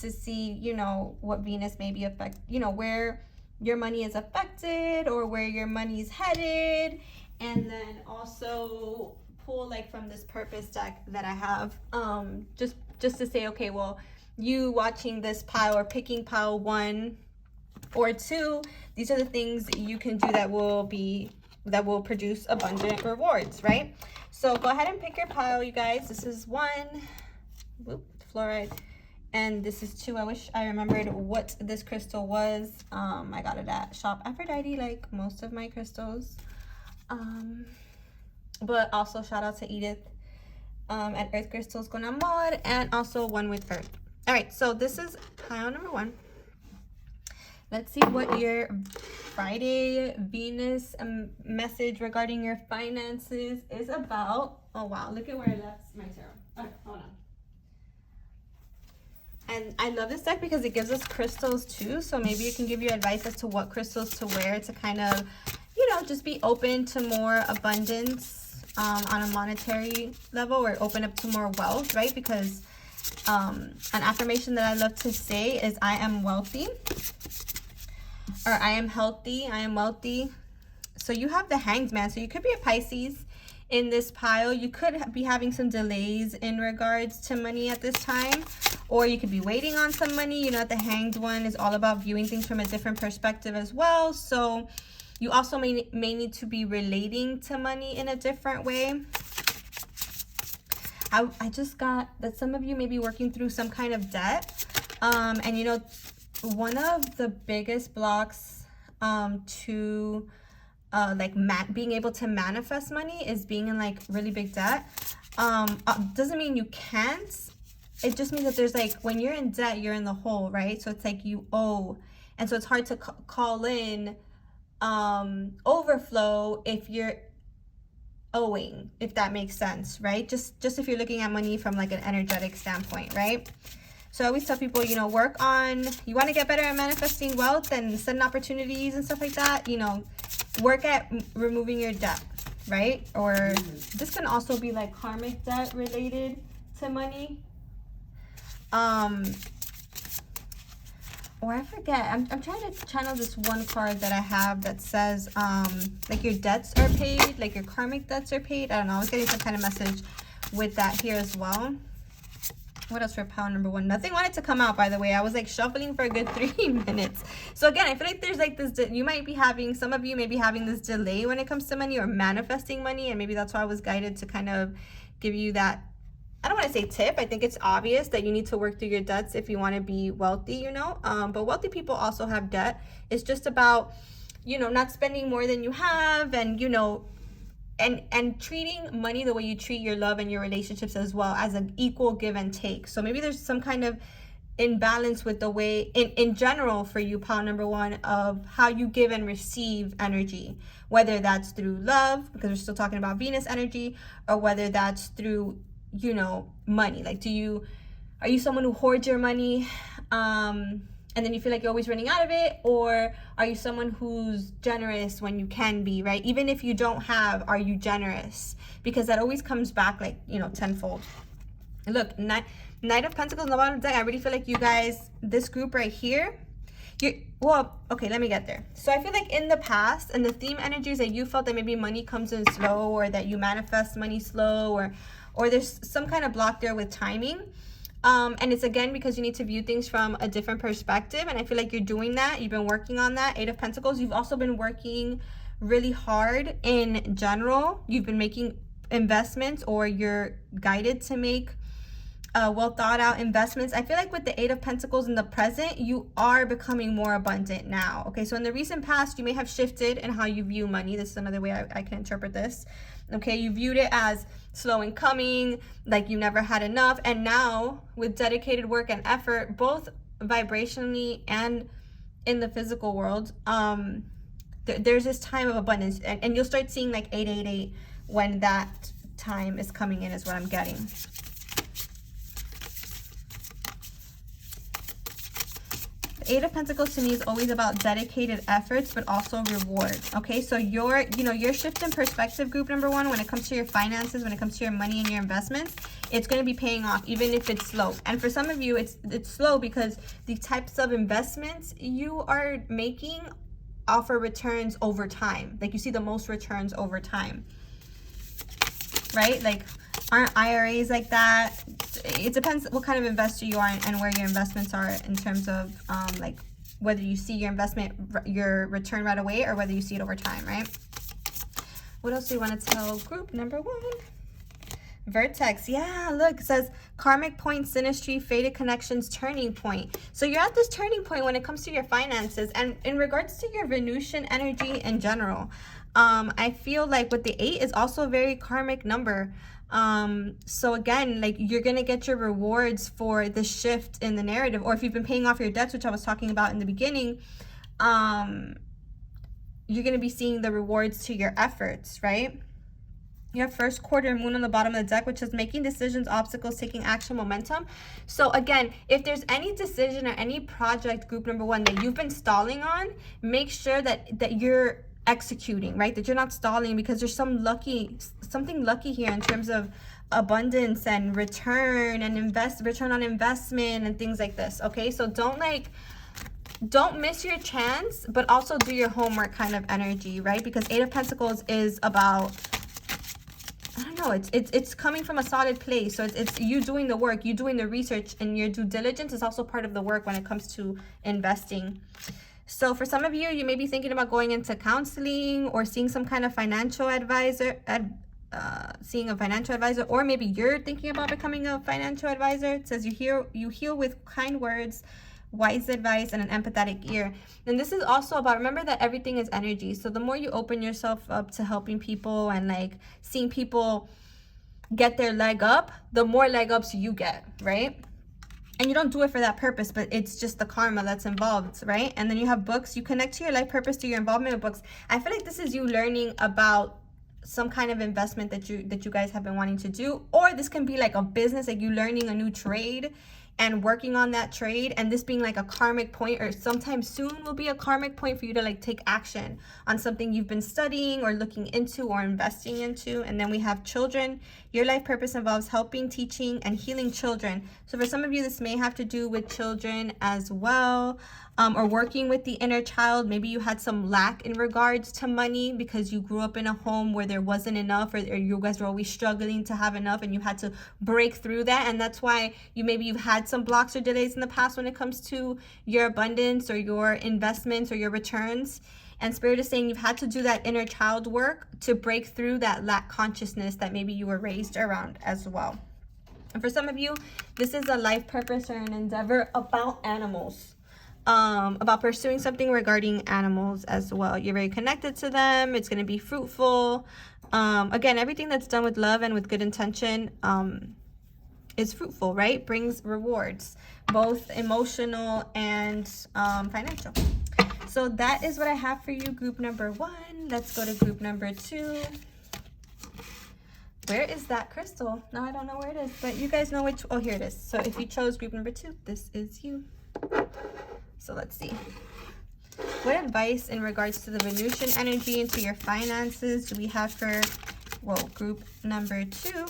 to see, you know, what Venus may be where your money is affected or where your money's headed. And then also pull like from this purpose deck that I have, just to say, okay, well, you watching this pile or picking pile 1 or 2, these are the things you can do that will produce abundant rewards, right? So go ahead and pick your pile, you guys. This is 1, fluoride, and this is 2. I wish I remembered what this crystal was. I got it at Shop Aphrodite, like most of my crystals. But also shout out to Edith at Earth Crystals con Amor, and also One with Earth. All right, so this is pile number 1. Let's see what your Friday Venus message regarding your finances is about. Oh wow, look at where I left my tarot. Okay, hold on. And I love this deck because it gives us crystals too, so maybe it can give you advice as to what crystals to wear to kind of, you know, just be open to more abundance on a monetary level, or open up to more wealth, right? Because an affirmation that I love to say is I am wealthy, or I am healthy, I am wealthy. So you have the Hanged Man, so you could be a Pisces in this pile. You could be having some delays in regards to money at this time, or you could be waiting on some money. You know, the Hanged One is all about viewing things from a different perspective as well. So you also may need to be relating to money in a different way. I just got that some of you may be working through some kind of debt. And you know, one of the biggest blocks to being able to manifest money is being in like really big debt. Doesn't mean you can't. It just means that there's like, when you're in debt, you're in the hole, right? So it's like you owe. And so it's hard to call in overflow if you're owing, if that makes sense, right? Just if you're looking at money from like an energetic standpoint, right? So I always tell people, you know, work on, you want to get better at manifesting wealth and sudden opportunities and stuff like that, you know, work at removing your debt, right? Or this can also be like karmic debt related to money. Or I forget, I'm trying to channel this one card that I have that says, like your debts are paid, like your karmic debts are paid. I don't know, I was getting some kind of message with that here as well. What else for pile number 1? Nothing wanted to come out, by the way. I was like shuffling for a good 3 minutes. So again, I feel like there's like this, you might be having, some of you may be having this delay when it comes to money or manifesting money. And maybe that's why I was guided to kind of give you that, I don't want to say tip. I think it's obvious that you need to work through your debts if you want to be wealthy, you know. But wealthy people also have debt. It's just about, you know, not spending more than you have, and, you know, and treating money the way you treat your love and your relationships as well, as an equal give and take. So maybe there's some kind of imbalance with the way in general for you, pile number 1, of how you give and receive energy, whether that's through love, because we're still talking about Venus energy, or whether that's through, you know, money. Like, are you someone who hoards your money and then you feel like you're always running out of it? Or are you someone who's generous when you can be, right? Even if you don't have, are you generous? Because that always comes back, like, you know, tenfold. Look, Knight of Pentacles in the bottom deck. I really feel like you guys, this group right here, well, okay, let me get there. So I feel like in the past, and the theme energies that you felt that maybe money comes in slow, or that you manifest money slow, or there's some kind of block there with timing. And it's again because you need to view things from a different perspective. And I feel like you're doing that. You've been working on that. 8 of Pentacles. You've also been working really hard in general. You've been making investments, or you're guided to make well thought out investments. I feel like with the 8 of Pentacles in the present, you are becoming more abundant now. Okay, so in the recent past, you may have shifted in how you view money. This is another way I can interpret this. Okay, you viewed it as slow in coming, like you never had enough. And now with dedicated work and effort, both vibrationally and in the physical world, there's this time of abundance. And you'll start seeing like 888 when that time is coming in, is what I'm getting. The 8 of Pentacles to me is always about dedicated efforts, but also reward. Okay, so your shift in perspective, group number 1, when it comes to your finances, when it comes to your money and your investments, it's going to be paying off, even if it's slow. And for some of you, it's slow because the types of investments you are making offer returns over time. Like you see the most returns over time, right? Like aren't IRAs like that? It depends what kind of investor you are and where your investments are in terms of like whether you see your return right away or whether you see it over time, right? What else do you want to tell group number 1? Vertex. Yeah, look, it says karmic point, synastry, fated connections, turning point. So you're at this turning point when it comes to your finances, and in regards to your Venusian energy in general. I feel like with the 8 is also a very karmic number. So again, like you're gonna get your rewards for the shift in the narrative, or if you've been paying off your debts, which I was talking about in the beginning, you're gonna be seeing the rewards to your efforts, right? You have first quarter moon on the bottom of the deck, which is making decisions, obstacles, taking action, momentum. So again, if there's any decision or any project, group number 1, that you've been stalling on, make sure that you're executing, right? That you're not stalling, because there's something lucky here in terms of abundance and return and return on investment and things like this. Okay, so don't miss your chance, but also do your homework kind of energy, right? Because 8 of Pentacles is about, I don't know, it's coming from a solid place. So it's you doing the work, you doing the research, and your due diligence is also part of the work when it comes to investing. So for some of you, you may be thinking about going into counseling or seeing some kind of financial advisor, seeing a financial advisor, or maybe you're thinking about becoming a financial advisor. It says you heal with kind words, wise advice, and an empathetic ear. And this is also about, remember that everything is energy. So the more you open yourself up to helping people and like seeing people get their leg up, the more leg ups you get, right? And you don't do it for that purpose, but it's just the karma that's involved, right? And then you have books. You connect to your life purpose through your involvement with books. I feel like this is you learning about some kind of investment that you guys have been wanting to do, or this can be like a business, like you learning a new trade and working on that trade, and this being like a karmic point, or sometime soon will be a karmic point for you to like take action on something you've been studying or looking into or investing into. And then we have children. Your life purpose involves helping, teaching, and healing children. So for some of you, this may have to do with children as well, or working with the inner child. Maybe you had some lack in regards to money because you grew up in a home where there wasn't enough, or you guys were always struggling to have enough, and you had to break through that. And that's why you've had some blocks or delays in the past when it comes to your abundance or your investments or your returns. And Spirit is saying you've had to do that inner child work to break through that lack consciousness that maybe you were raised around as well. And for some of you, this is a life purpose or an endeavor about animals, about pursuing something regarding animals as well. You're very connected to them. It's going to be fruitful. Again, everything that's done with love and with good intention is fruitful, right? Brings rewards, both emotional and financial. So that is what I have for you, group number 1. Let's go to group number 2. Where is that crystal? Now I don't know where it is, but you guys know which. Oh, here it is. So if you chose group number 2, this is you. So let's see. What advice in regards to the Venusian energy into your finances do we have for, well, group number 2?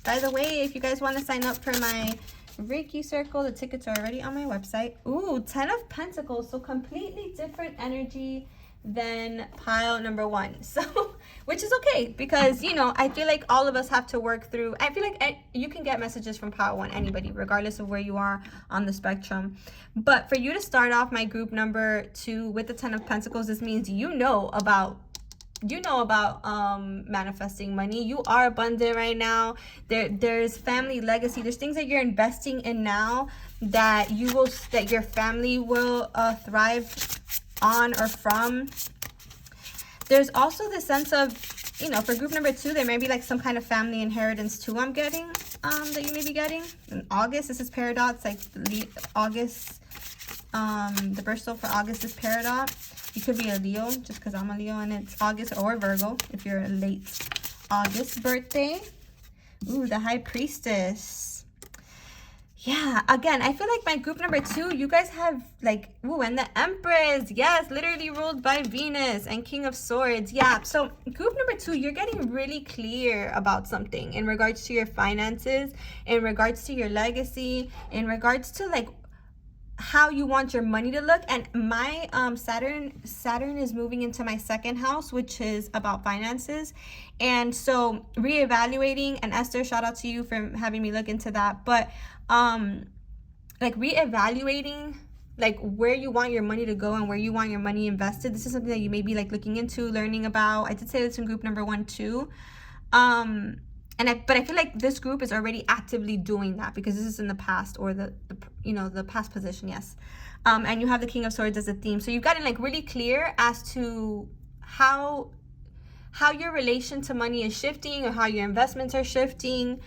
By the way, if you guys want to sign up for my Reiki circle, the tickets are already on my website. Ooh, 10 of Pentacles. So completely different energy than pile number 1. So, which is okay, because, you know, I feel like all of us have to work through. I feel like you can get messages from pile 1, anybody, regardless of where you are on the spectrum. But for you to start off my group number 2 with the 10 of Pentacles, this means you know about manifesting money. You are abundant right now. There's family legacy. There's things that you're investing in now that your family will thrive on or from. There's also the sense of, you know, for group number 2, there may be like some kind of family inheritance too, I'm getting, that you may be getting in August. This is Paradox, like August. The birthstone for August is Paradox. You could be a Leo, just because I'm a Leo, and it's August, or Virgo if you're a late August birthday. Ooh, the High Priestess. Yeah, again, I feel like my group number 2, you guys have like, ooh, and the Empress, yes, literally ruled by Venus, and King of Swords. Yeah, so group number 2, you're getting really clear about something in regards to your finances, in regards to your legacy, in regards to like how you want your money to look. And my Saturn is moving into my 2nd house, which is about finances. And so reevaluating, and Esther, shout out to you for having me look into that, but like reevaluating like where you want your money to go and where you want your money invested. This is something that you may be like looking into, learning about. I did say this in group number 1 too. But I feel like this group is already actively doing that, because this is in the past, or the past position, yes. And you have the King of Swords as a theme. So you've gotten like really clear as to how your relation to money is shifting, or how your investments are shifting.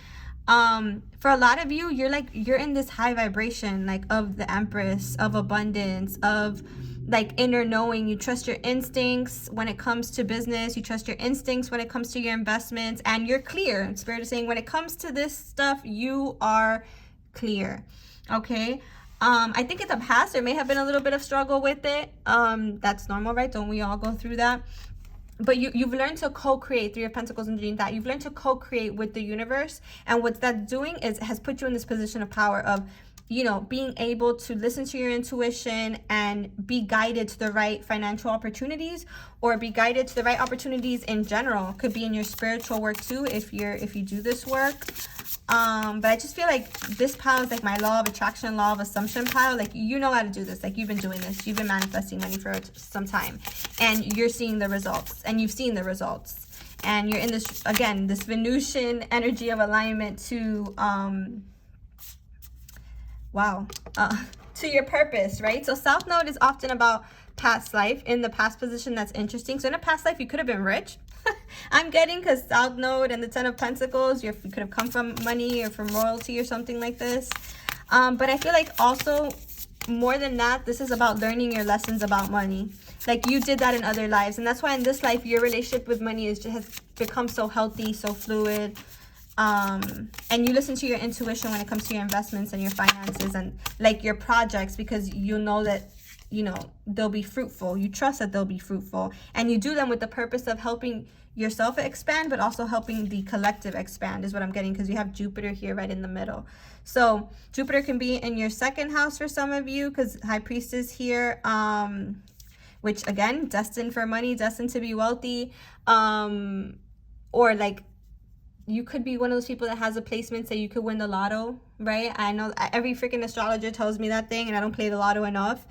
For a lot of you, you're in this high vibration, like of the Empress, of abundance, of like inner knowing. You trust your instincts when it comes to business. You trust your instincts when it comes to your investments, and you're clear. Spirit is saying when it comes to this stuff, you are clear. Okay. I think in the past there may have been a little bit of struggle with it. That's normal, right? Don't we all go through that? But you've learned to co-create. 3 of Pentacles and that. You've learned to co-create with the universe. And what that's doing is has put you in this position of power of, being able to listen to your intuition and be guided to the right financial opportunities, or be guided to the right opportunities in general. Could be in your spiritual work too, if you do this work. But I just feel like this pile is like my law of attraction, law of assumption pile. Like, you know how to do this. Like, you've been doing this. You've been manifesting money for some time, and you're seeing the results, and you've seen the results. And you're in this, again, this Venusian energy of alignment to, to your purpose, right? So South Node is often about past life. In the past position, that's interesting. So in a past life, you could have been rich. I'm getting, because South Node and the 10 of Pentacles, you could have come from money or from royalty or something like this. But I feel like also, more than that, this is about learning your lessons about money. Like, you did that in other lives. And that's why in this life, your relationship with money has become so healthy, so fluid. And you listen to your intuition when it comes to your investments and your finances and like your projects, because you know that, they'll be fruitful. You trust that they'll be fruitful, and you do them with the purpose of helping yourself expand, but also helping the collective expand, is what I'm getting, because you have Jupiter here right in the middle. So Jupiter can be in your 2nd house for some of you, because High Priestess here, which again, destined for money, destined to be wealthy, or like, you could be one of those people that has a placement, say you could win the lotto, right? I know every freaking astrologer tells me that thing, and I don't play the lotto enough.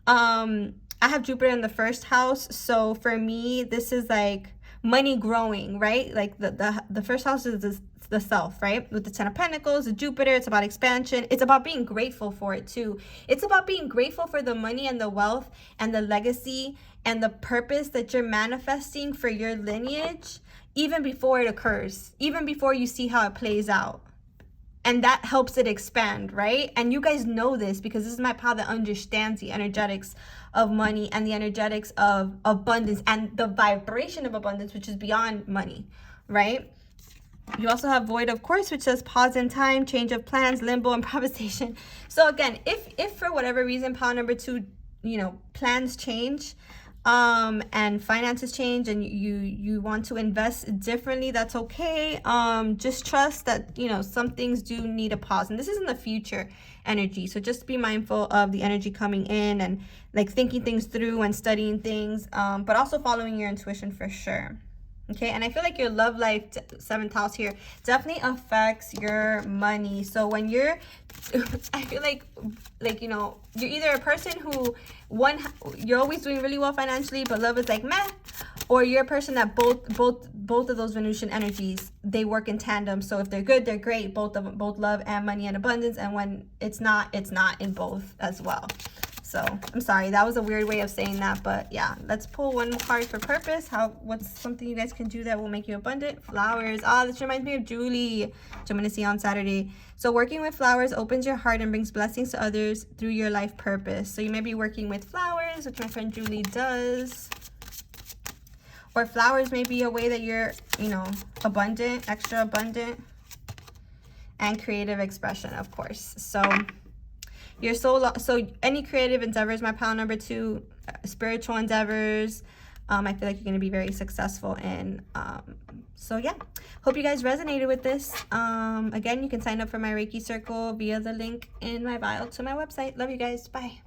I have Jupiter in the 1st house. So for me, this is like money growing, right? Like the 1st house is the self, right? With the 10 of Pentacles, the Jupiter, it's about expansion. It's about being grateful for it too. It's about being grateful for the money and the wealth and the legacy and the purpose that you're manifesting for your lineage, even before it occurs, even before you see how it plays out. And that helps it expand, right? And you guys know this, because this is my pal that understands the energetics of money and the energetics of abundance and the vibration of abundance, which is beyond money, right? You also have Void, of course, which says pause in time, change of plans, limbo, improvisation. So again, if for whatever reason, pile number 2, plans change, and finances change, and you want to invest differently, that's okay. Just trust that, some things do need a pause, and this is in the future energy. So just be mindful of the energy coming in, and like thinking things through and studying things, but also following your intuition for sure. Okay, and I feel like your love life, 7th house here, definitely affects your money. So when you're, I feel like, you're either a person who, you're always doing really well financially, but love is like meh, or you're a person that both of those Venusian energies, they work in tandem. So if they're good, they're great, both of them, both love and money and abundance. And when it's not in both as well. So I'm sorry, that was a weird way of saying that, but yeah, let's pull one card for purpose. What's something you guys can do that will make you abundant? Flowers. This reminds me of Julie, which I'm going to see on Saturday. So working with flowers opens your heart and brings blessings to others through your life purpose. So you may be working with flowers, which my friend Julie does. Or flowers may be a way that you're, abundant, extra abundant. and creative expression, of course. So your soul, so any creative endeavors, my pile number 2, spiritual endeavors, I feel like you're going to be very successful in. So yeah, hope you guys resonated with this. Again, you can sign up for my Reiki circle via the link in my bio to my website. Love you guys. Bye.